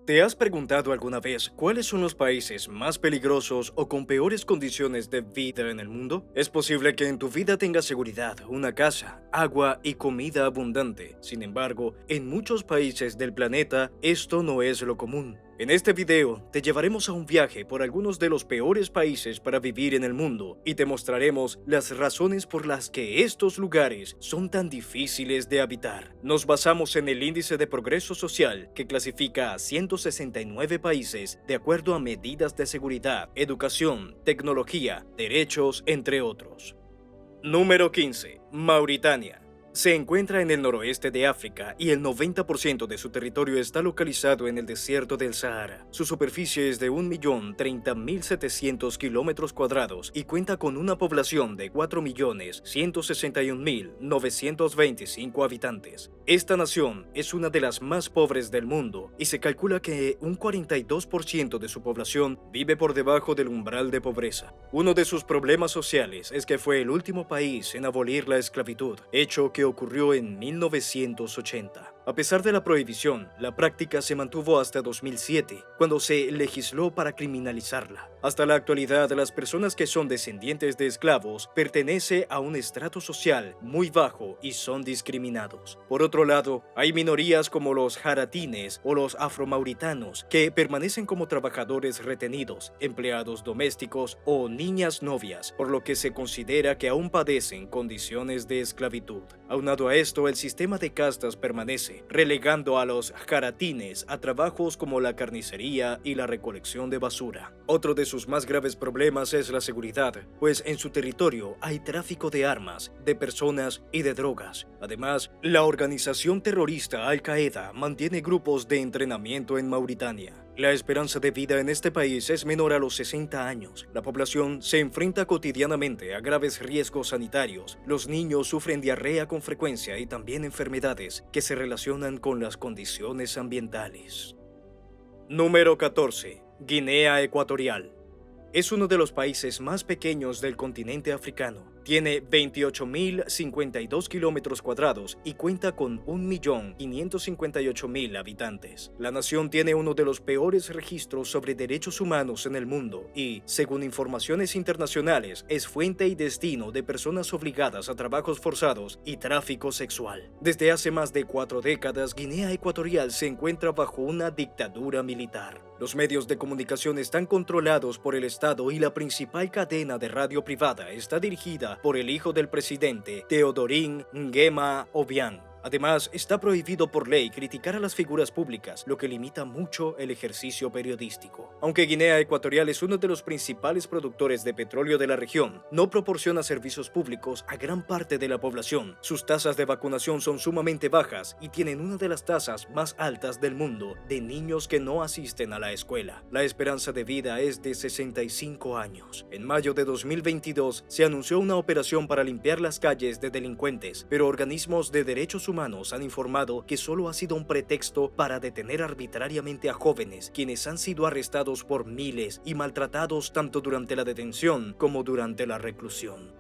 ¿Te has preguntado alguna vez cuáles son los países más peligrosos o con peores condiciones de vida en el mundo? Es posible que en tu vida tengas seguridad, una casa, agua y comida abundante. Sin embargo, en muchos países del planeta esto no es lo común. En este video te llevaremos a un viaje por algunos de los peores países para vivir en el mundo y te mostraremos las razones por las que estos lugares son tan difíciles de habitar. Nos basamos en el Índice de Progreso Social que clasifica a 169 países de acuerdo a medidas de seguridad, educación, tecnología, derechos, entre otros. Número 15. Mauritania. Se encuentra en el noroeste de África y el 90% de su territorio está localizado en el desierto del Sahara. Su superficie es de 1.030.700 kilómetros cuadrados y cuenta con una población de 4.161.925 habitantes. Esta nación es una de las más pobres del mundo y se calcula que un 42% de su población vive por debajo del umbral de pobreza. Uno de sus problemas sociales es que fue el último país en abolir la esclavitud, hecho que ocurrió en 1980. A pesar de la prohibición, la práctica se mantuvo hasta 2007, cuando se legisló para criminalizarla. Hasta la actualidad, las personas que son descendientes de esclavos pertenecen a un estrato social muy bajo y son discriminados. Por otro lado, hay minorías como los jaratines o los afromauritanos que permanecen como trabajadores retenidos, empleados domésticos o niñas novias, por lo que se considera que aún padecen condiciones de esclavitud. Aunado a esto, el sistema de castas permanece, relegando a los jaratines a trabajos como la carnicería y la recolección de basura. Otro de sus más graves problemas es la seguridad, pues en su territorio hay tráfico de armas, de personas y de drogas. Además, la organización terrorista Al-Qaeda mantiene grupos de entrenamiento en Mauritania. La esperanza de vida en este país es menor a los 60 años. La población se enfrenta cotidianamente a graves riesgos sanitarios. Los niños sufren diarrea con frecuencia y también enfermedades que se relacionan con las condiciones ambientales. Número 14. Guinea Ecuatorial. Es uno de los países más pequeños del continente africano. Tiene 28.052 kilómetros cuadrados y cuenta con 1.558.000 habitantes. La nación tiene uno de los peores registros sobre derechos humanos en el mundo y, según informaciones internacionales, es fuente y destino de personas obligadas a trabajos forzados y tráfico sexual. Desde hace más de 4 décadas, Guinea Ecuatorial se encuentra bajo una dictadura militar. Los medios de comunicación están controlados por el Estado y la principal cadena de radio privada está dirigida por el hijo del presidente, Teodorín Nguema Obiang. Además, está prohibido por ley criticar a las figuras públicas, lo que limita mucho el ejercicio periodístico. Aunque Guinea Ecuatorial es uno de los principales productores de petróleo de la región, no proporciona servicios públicos a gran parte de la población. Sus tasas de vacunación son sumamente bajas y tienen una de las tasas más altas del mundo de niños que no asisten a la escuela. La esperanza de vida es de 65 años. En mayo de 2022 se anunció una operación para limpiar las calles de delincuentes, pero organismos de derechos humanos han informado que solo ha sido un pretexto para detener arbitrariamente a jóvenes, quienes han sido arrestados por miles y maltratados tanto durante la detención como durante la reclusión.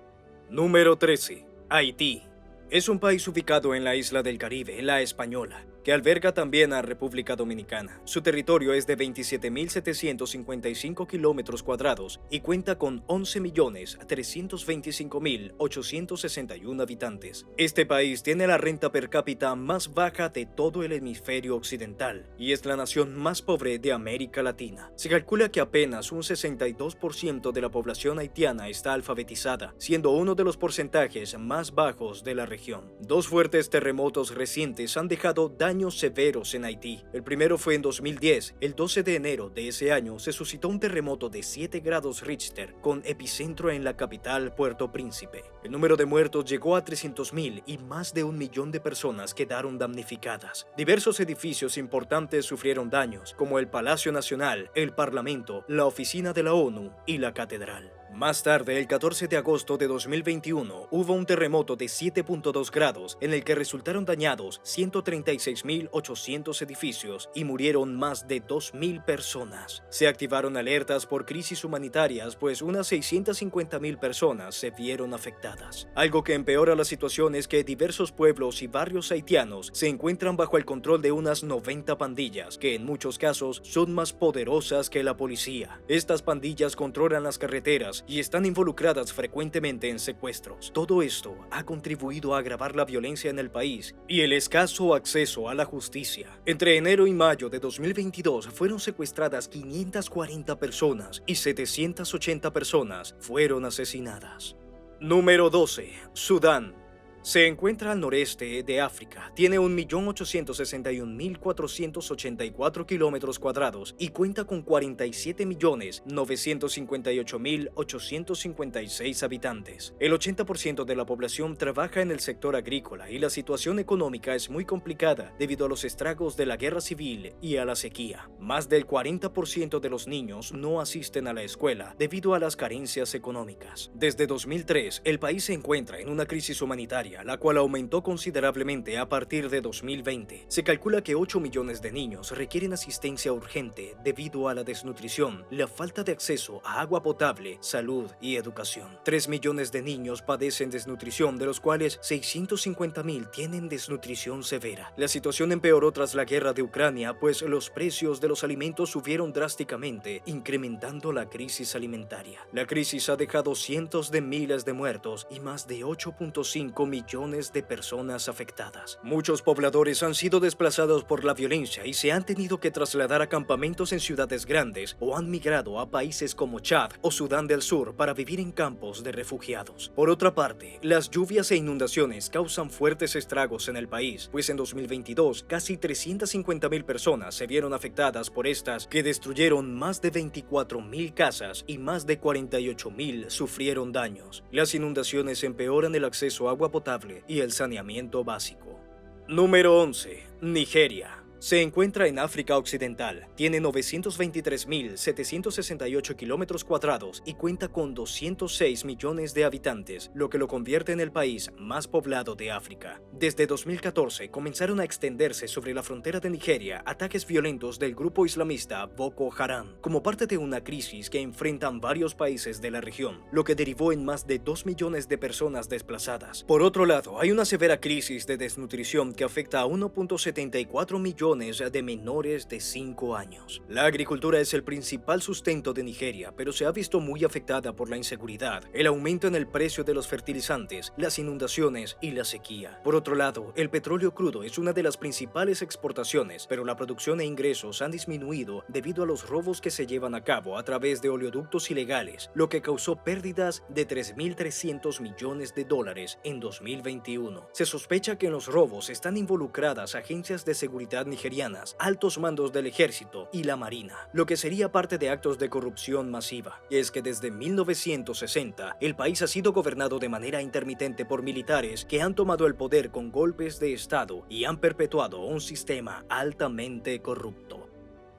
Número 13. Haití. Es un país ubicado en la isla del Caribe, la Española, que alberga también a República Dominicana. Su territorio es de 27.755 kilómetros cuadrados y cuenta con 11.325.861 habitantes. Este país tiene la renta per cápita más baja de todo el hemisferio occidental y es la nación más pobre de América Latina. Se calcula que apenas un 62% de la población haitiana está alfabetizada, siendo uno de los porcentajes más bajos de la región. Dos fuertes terremotos recientes han dejado daños severos en Haití. El primero fue en 2010. El 12 de enero de ese año se suscitó un terremoto de 7 grados Richter con epicentro en la capital Puerto Príncipe. El número de muertos llegó a 300.000 y más de 1 millón de personas quedaron damnificadas. Diversos edificios importantes sufrieron daños, como el Palacio Nacional, el Parlamento, la Oficina de la ONU y la Catedral. Más tarde, el 14 de agosto de 2021, hubo un terremoto de 7.2 grados en el que resultaron dañados 136.800 edificios y murieron más de 2.000 personas. Se activaron alertas por crisis humanitarias, pues unas 650.000 personas se vieron afectadas. Algo que empeora la situación es que diversos pueblos y barrios haitianos se encuentran bajo el control de unas 90 pandillas, que en muchos casos son más poderosas que la policía. Estas pandillas controlan las carreteras y están involucradas frecuentemente en secuestros. Todo esto ha contribuido a agravar la violencia en el país y el escaso acceso a la justicia. Entre enero y mayo de 2022 fueron secuestradas 540 personas y 780 personas fueron asesinadas. Número 12. Sudán. Se encuentra al noreste de África, tiene 1.861.484 kilómetros cuadrados y cuenta con 47.958.856 habitantes. El 80% de la población trabaja en el sector agrícola y la situación económica es muy complicada debido a los estragos de la guerra civil y a la sequía. Más del 40% de los niños no asisten a la escuela debido a las carencias económicas. Desde 2003, el país se encuentra en una crisis humanitaria, la cual aumentó considerablemente a partir de 2020. Se calcula que 8 millones de niños requieren asistencia urgente debido a la desnutrición, la falta de acceso a agua potable, salud y educación. 3 millones de niños padecen desnutrición, de los cuales 650.000 tienen desnutrición severa. La situación empeoró tras la guerra de Ucrania, pues los precios de los alimentos subieron drásticamente, incrementando la crisis alimentaria. La crisis ha dejado cientos de miles de muertos y más de 8.5 millones de personas afectadas. Muchos pobladores han sido desplazados por la violencia y se han tenido que trasladar a campamentos en ciudades grandes o han migrado a países como Chad o Sudán del Sur para vivir en campos de refugiados. Por otra parte, las lluvias e inundaciones causan fuertes estragos en el país, pues en 2022 casi 350.000 personas se vieron afectadas por estas, que destruyeron más de 24.000 casas y más de 48.000 sufrieron daños. Las inundaciones empeoran el acceso a agua potable y el saneamiento básico. Número 11. Nigeria. Se encuentra en África Occidental, tiene 923.768 kilómetros cuadrados y cuenta con 206 millones de habitantes, lo que lo convierte en el país más poblado de África. Desde 2014 comenzaron a extenderse sobre la frontera de Nigeria ataques violentos del grupo islamista Boko Haram, como parte de una crisis que enfrentan varios países de la región, lo que derivó en más de 2 millones de personas desplazadas. Por otro lado, hay una severa crisis de desnutrición que afecta a 1.74 millones de menores de 5 años. La agricultura es el principal sustento de Nigeria, pero se ha visto muy afectada por la inseguridad, el aumento en el precio de los fertilizantes, las inundaciones y la sequía. Por otro lado, el petróleo crudo es una de las principales exportaciones, pero la producción e ingresos han disminuido debido a los robos que se llevan a cabo a través de oleoductos ilegales, lo que causó pérdidas de 3.300 millones de dólares en 2021. Se sospecha que en los robos están involucradas agencias de seguridad nigerianas, altos mandos del ejército y la marina, lo que sería parte de actos de corrupción masiva. Y es que desde 1960, el país ha sido gobernado de manera intermitente por militares que han tomado el poder con golpes de estado y han perpetuado un sistema altamente corrupto.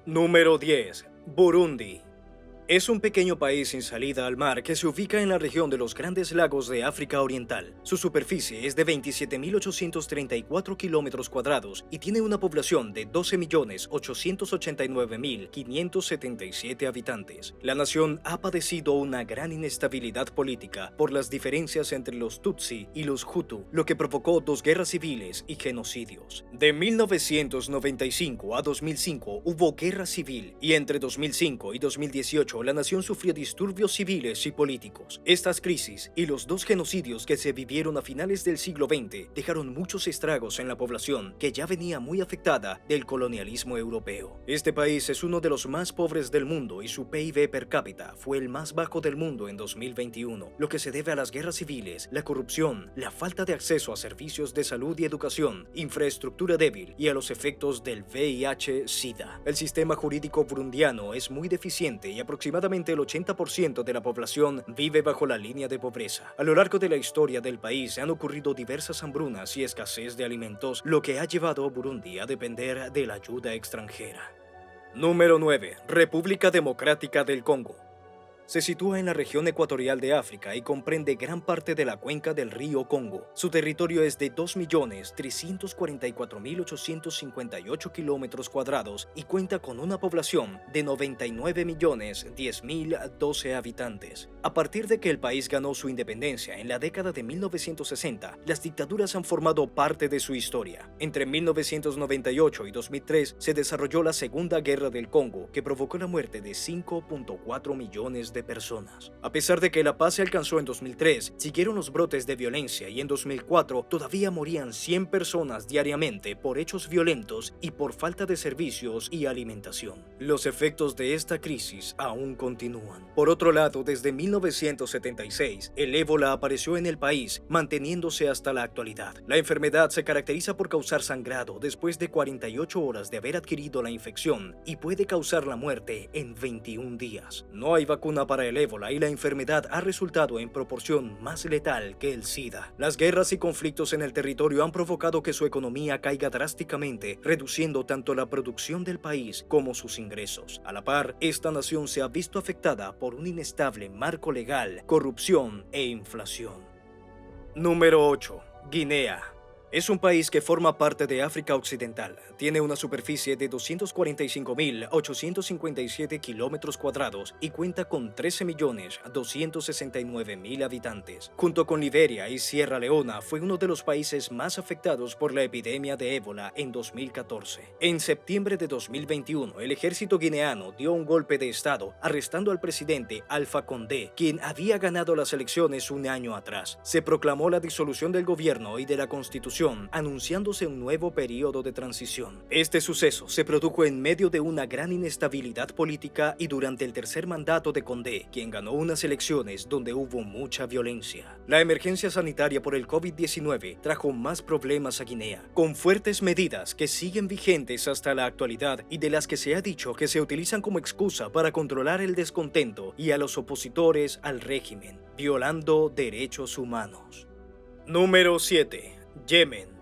Número 10. Burundi. Es un pequeño país sin salida al mar que se ubica en la región de los Grandes Lagos de África Oriental. Su superficie es de 27.834 kilómetros cuadrados y tiene una población de 12.889.577 habitantes. La nación ha padecido una gran inestabilidad política por las diferencias entre los Tutsi y los Hutu, lo que provocó 2 guerras civiles y genocidios. De 1995 a 2005 hubo guerra civil y entre 2005 y 2018 la nación sufrió disturbios civiles y políticos. Estas crisis y los 2 genocidios que se vivieron a finales del siglo XX dejaron muchos estragos en la población que ya venía muy afectada del colonialismo europeo. Este país es uno de los más pobres del mundo y su PIB per cápita fue el más bajo del mundo en 2021, lo que se debe a las guerras civiles, la corrupción, la falta de acceso a servicios de salud y educación, infraestructura débil y a los efectos del VIH-Sida. El sistema jurídico burundiano es muy deficiente y aproximadamente el 80% de la población vive bajo la línea de pobreza. A lo largo de la historia del país han ocurrido diversas hambrunas y escasez de alimentos, lo que ha llevado a Burundi a depender de la ayuda extranjera. Número 9. República Democrática del Congo. Se sitúa en la región ecuatorial de África y comprende gran parte de la cuenca del río Congo. Su territorio es de 2.344.858 kilómetros cuadrados y cuenta con una población de 99.010.012 habitantes. A partir de que el país ganó su independencia en la década de 1960, las dictaduras han formado parte de su historia. Entre 1998 y 2003 se desarrolló la Segunda Guerra del Congo, que provocó la muerte de 5.4 millones de personas. A pesar de que la paz se alcanzó en 2003, siguieron los brotes de violencia y en 2004 todavía morían 100 personas diariamente por hechos violentos y por falta de servicios y alimentación. Los efectos de esta crisis aún continúan. Por otro lado, desde 1976, el ébola apareció en el país, manteniéndose hasta la actualidad. La enfermedad se caracteriza por causar sangrado después de 48 horas de haber adquirido la infección y puede causar la muerte en 21 días. No hay vacuna para el ébola y la enfermedad ha resultado en proporción más letal que el SIDA. Las guerras y conflictos en el territorio han provocado que su economía caiga drásticamente, reduciendo tanto la producción del país como sus ingresos. A la par, esta nación se ha visto afectada por un inestable marco legal, corrupción e inflación. Número 8. Guinea. Es un país que forma parte de África Occidental. Tiene una superficie de 245.857 kilómetros cuadrados y cuenta con 13.269.000 habitantes. Junto con Liberia y Sierra Leona, fue uno de los países más afectados por la epidemia de ébola en 2014. En septiembre de 2021, el ejército guineano dio un golpe de estado, arrestando al presidente Alpha Condé, quien había ganado las elecciones un año atrás. Se proclamó la disolución del gobierno y de la constitución, anunciándose un nuevo periodo de transición. Este suceso se produjo en medio de una gran inestabilidad política y durante el tercer mandato de Condé, quien ganó unas elecciones donde hubo mucha violencia. La emergencia sanitaria por el COVID-19 trajo más problemas a Guinea, con fuertes medidas que siguen vigentes hasta la actualidad y de las que se ha dicho que se utilizan como excusa para controlar el descontento y a los opositores al régimen, violando derechos humanos. Número 7. Yemen.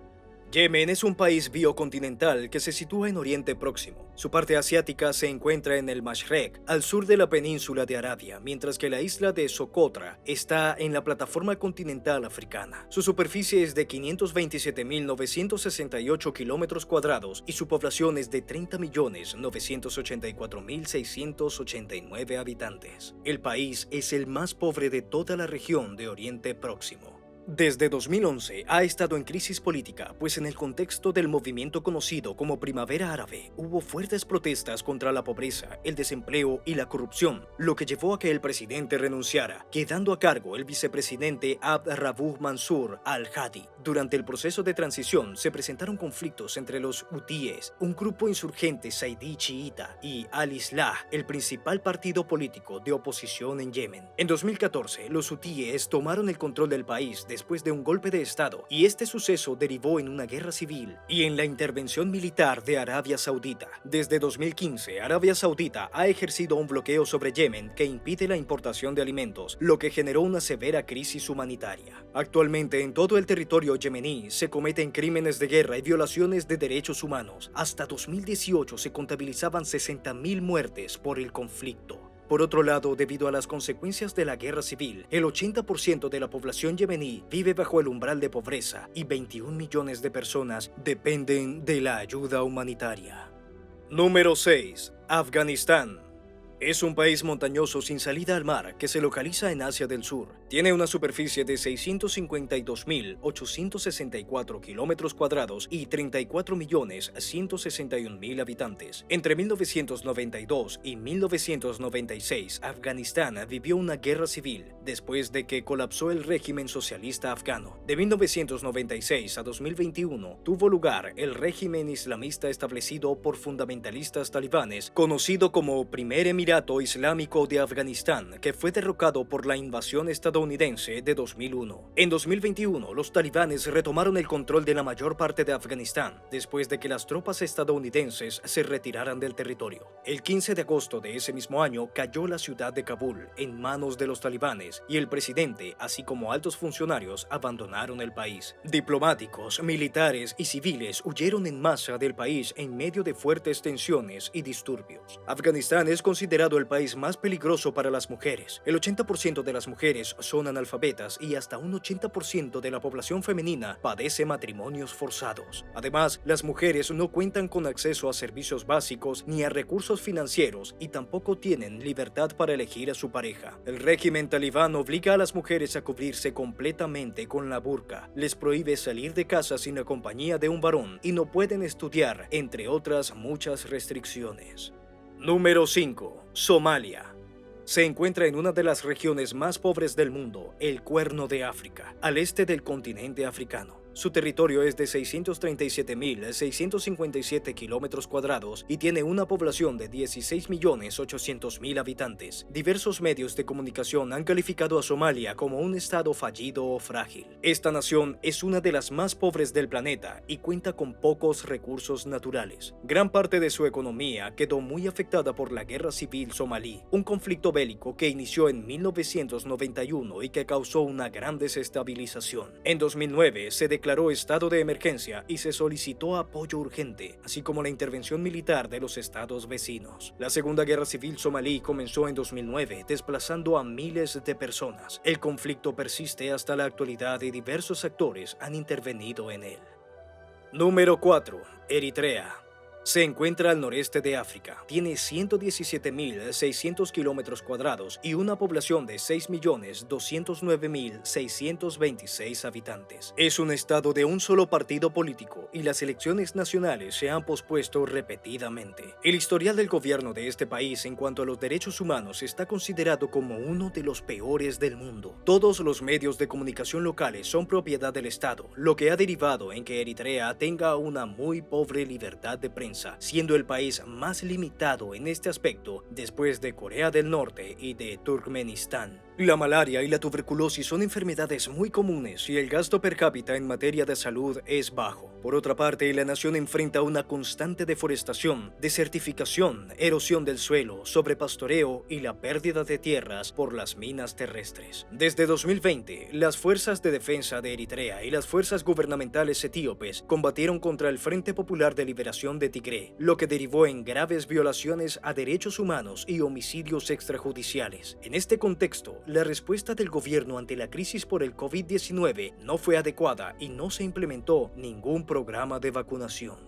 Yemen es un país biocontinental que se sitúa en Oriente Próximo. Su parte asiática se encuentra en el Mashrek, al sur de la península de Arabia, mientras que la isla de Socotra está en la plataforma continental africana. Su superficie es de 527.968 kilómetros cuadrados y su población es de 30.984.689 habitantes. El país es el más pobre de toda la región de Oriente Próximo. Desde 2011 ha estado en crisis política, pues en el contexto del movimiento conocido como Primavera Árabe hubo fuertes protestas contra la pobreza, el desempleo y la corrupción, lo que llevó a que el presidente renunciara, quedando a cargo el vicepresidente Abd Rabuh Mansur al-Hadi. Durante el proceso de transición se presentaron conflictos entre los hutíes, un grupo insurgente saidí chiita, y al-Islah, el principal partido político de oposición en Yemen. En 2014, los hutíes tomaron el control del país después de un golpe de estado, y este suceso derivó en una guerra civil y en la intervención militar de Arabia Saudita. Desde 2015, Arabia Saudita ha ejercido un bloqueo sobre Yemen que impide la importación de alimentos, lo que generó una severa crisis humanitaria. Actualmente, en todo el territorio yemení se cometen crímenes de guerra y violaciones de derechos humanos. Hasta 2018 se contabilizaban 60.000 muertes por el conflicto. Por otro lado, debido a las consecuencias de la guerra civil, el 80% de la población yemení vive bajo el umbral de pobreza y 21 millones de personas dependen de la ayuda humanitaria. Número 6. Afganistán. Es un país montañoso sin salida al mar que se localiza en Asia del Sur. Tiene una superficie de 652.864 kilómetros cuadrados y 34.161.000 habitantes. Entre 1992 y 1996, Afganistán vivió una guerra civil después de que colapsó el régimen socialista afgano. De 1996 a 2021 tuvo lugar el régimen islamista establecido por fundamentalistas talibanes, conocido como Primer Emirato Islámico de Afganistán, que fue derrocado por la invasión estadounidense de 2001. En 2021, los talibanes retomaron el control de la mayor parte de Afganistán, después de que las tropas estadounidenses se retiraran del territorio. El 15 de agosto de ese mismo año cayó la ciudad de Kabul en manos de los talibanes y el presidente, así como altos funcionarios, abandonaron el país. Diplomáticos, militares y civiles huyeron en masa del país en medio de fuertes tensiones y disturbios. Afganistán es considerado considerado el país más peligroso para las mujeres. El 80% de las mujeres son analfabetas y hasta un 80% de la población femenina padece matrimonios forzados. Además, las mujeres no cuentan con acceso a servicios básicos ni a recursos financieros y tampoco tienen libertad para elegir a su pareja. El régimen talibán obliga a las mujeres a cubrirse completamente con la burka, les prohíbe salir de casa sin la compañía de un varón y no pueden estudiar, entre otras muchas restricciones. Número 5. Somalia. Se encuentra en una de las regiones más pobres del mundo, el Cuerno de África, al este del continente africano. Su territorio es de 637.657 kilómetros cuadrados y tiene una población de 16.800.000 habitantes. Diversos medios de comunicación han calificado a Somalia como un estado fallido o frágil. Esta nación es una de las más pobres del planeta y cuenta con pocos recursos naturales. Gran parte de su economía quedó muy afectada por la Guerra Civil Somalí, un conflicto bélico que inició en 1991 y que causó una gran desestabilización. En 2009 se declaró estado de emergencia y se solicitó apoyo urgente, así como la intervención militar de los estados vecinos. La Segunda Guerra Civil Somalí comenzó en 2009, desplazando a miles de personas. El conflicto persiste hasta la actualidad y diversos actores han intervenido en él. Número 4. Eritrea. Se encuentra al noreste de África, tiene 117.600 kilómetros cuadrados y una población de 6.209.626 habitantes. Es un estado de un solo partido político y las elecciones nacionales se han pospuesto repetidamente. El historial del gobierno de este país en cuanto a los derechos humanos está considerado como uno de los peores del mundo. Todos los medios de comunicación locales son propiedad del Estado, lo que ha derivado en que Eritrea tenga una muy pobre libertad de prensa, siendo el país más limitado en este aspecto después de Corea del Norte y de Turkmenistán. La malaria y la tuberculosis son enfermedades muy comunes y el gasto per cápita en materia de salud es bajo. Por otra parte, la nación enfrenta una constante deforestación, desertificación, erosión del suelo, sobrepastoreo y la pérdida de tierras por las minas terrestres. Desde 2020, las fuerzas de defensa de Eritrea y las fuerzas gubernamentales etíopes combatieron contra el Frente Popular de Liberación de Tigré, lo que derivó en graves violaciones a derechos humanos y homicidios extrajudiciales. En este contexto, la respuesta del gobierno ante la crisis por el COVID-19 no fue adecuada y no se implementó ningún programa de vacunación.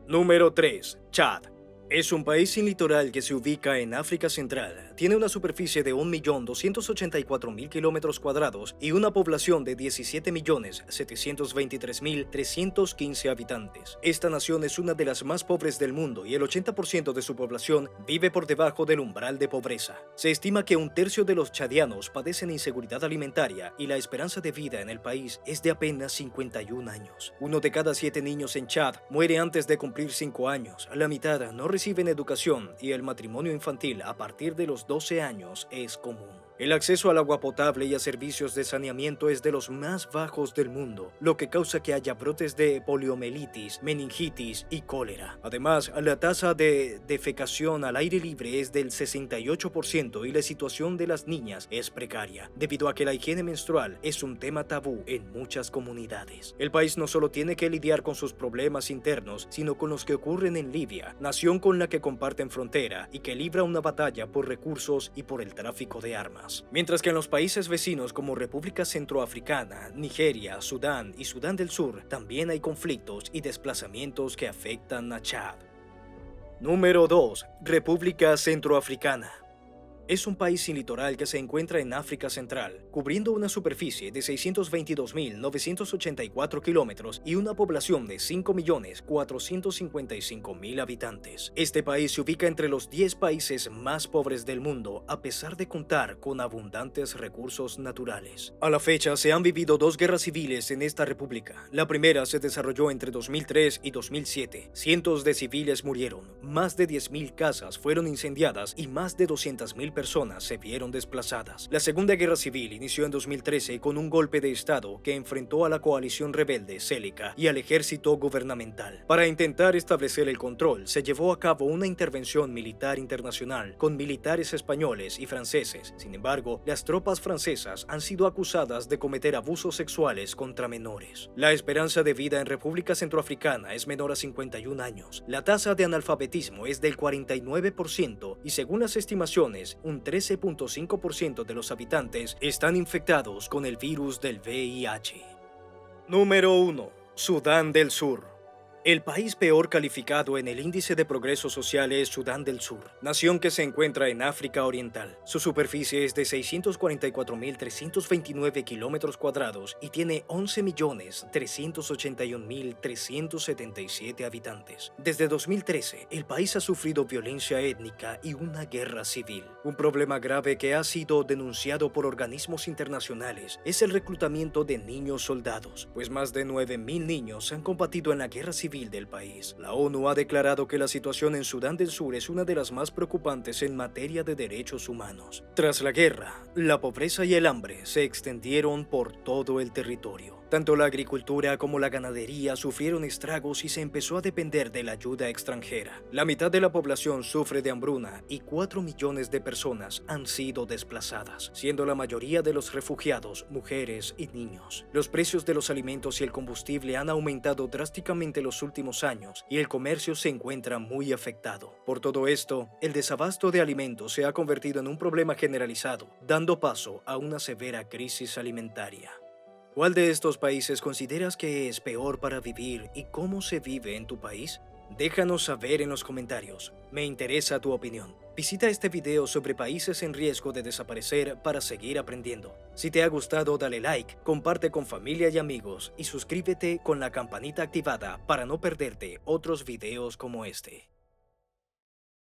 Número 3. Chad. Es un país sin litoral que se ubica en África Central. Tiene una superficie de 1.284.000 kilómetros cuadrados y una población de 17.723.315 habitantes. Esta nación es una de las más pobres del mundo y el 80% de su población vive por debajo del umbral de pobreza. Se estima que un tercio de los chadianos padecen inseguridad alimentaria y la esperanza de vida en el país es de apenas 51 años. Uno de cada 7 niños en Chad muere antes de cumplir 5 años. La mitad no reciben educación y el matrimonio infantil a partir de los 12 años es común. El acceso al agua potable y a servicios de saneamiento es de los más bajos del mundo, lo que causa que haya brotes de poliomielitis, meningitis y cólera. Además, la tasa de defecación al aire libre es del 68% y la situación de las niñas es precaria, debido a que la higiene menstrual es un tema tabú en muchas comunidades. El país no solo tiene que lidiar con sus problemas internos, sino con los que ocurren en Libia, nación con la que comparten frontera y que libra una batalla por recursos y por el tráfico de armas. Mientras que en los países vecinos como República Centroafricana, Nigeria, Sudán y Sudán del Sur también hay conflictos y desplazamientos que afectan a Chad. Número 2. República Centroafricana. Es un país sin litoral que se encuentra en África Central, cubriendo una superficie de 622.984 kilómetros y una población de 5.455.000 habitantes. Este país se ubica entre los 10 países más pobres del mundo, a pesar de contar con abundantes recursos naturales. A la fecha, se han vivido 2 guerras civiles en esta república. La primera se desarrolló entre 2003 y 2007. Cientos de civiles murieron, más de 10.000 casas fueron incendiadas y más de 200.000 personas se vieron desplazadas. La Segunda Guerra Civil inició en 2013 con un golpe de Estado que enfrentó a la coalición rebelde Célica y al ejército gubernamental. Para intentar establecer el control, se llevó a cabo una intervención militar internacional con militares españoles y franceses. Sin embargo, las tropas francesas han sido acusadas de cometer abusos sexuales contra menores. La esperanza de vida en República Centroafricana es menor a 51 años. La tasa de analfabetismo es del 49% y según las estimaciones, un 13.5% de los habitantes están infectados con el virus del VIH. Número 1. Sudán del Sur. El país peor calificado en el índice de progreso social es Sudán del Sur, nación que se encuentra en África Oriental. Su superficie es de 644.329 kilómetros cuadrados y tiene 11.381.377 habitantes. Desde 2013, el país ha sufrido violencia étnica y una guerra civil. Un problema grave que ha sido denunciado por organismos internacionales es el reclutamiento de niños soldados, pues más de 9.000 niños han combatido en la guerra civil del país. La ONU ha declarado que la situación en Sudán del Sur es una de las más preocupantes en materia de derechos humanos. Tras la guerra, la pobreza y el hambre se extendieron por todo el territorio. Tanto la agricultura como la ganadería sufrieron estragos y se empezó a depender de la ayuda extranjera. La mitad de la población sufre de hambruna y 4 millones de personas han sido desplazadas, siendo la mayoría de los refugiados mujeres y niños. Los precios de los alimentos y el combustible han aumentado drásticamente los últimos años y el comercio se encuentra muy afectado. Por todo esto, el desabasto de alimentos se ha convertido en un problema generalizado, dando paso a una severa crisis alimentaria. ¿Cuál de estos países consideras que es peor para vivir y cómo se vive en tu país? Déjanos saber en los comentarios. Me interesa tu opinión. Visita este video sobre países en riesgo de desaparecer para seguir aprendiendo. Si te ha gustado, dale like, comparte con familia y amigos y suscríbete con la campanita activada para no perderte otros videos como este.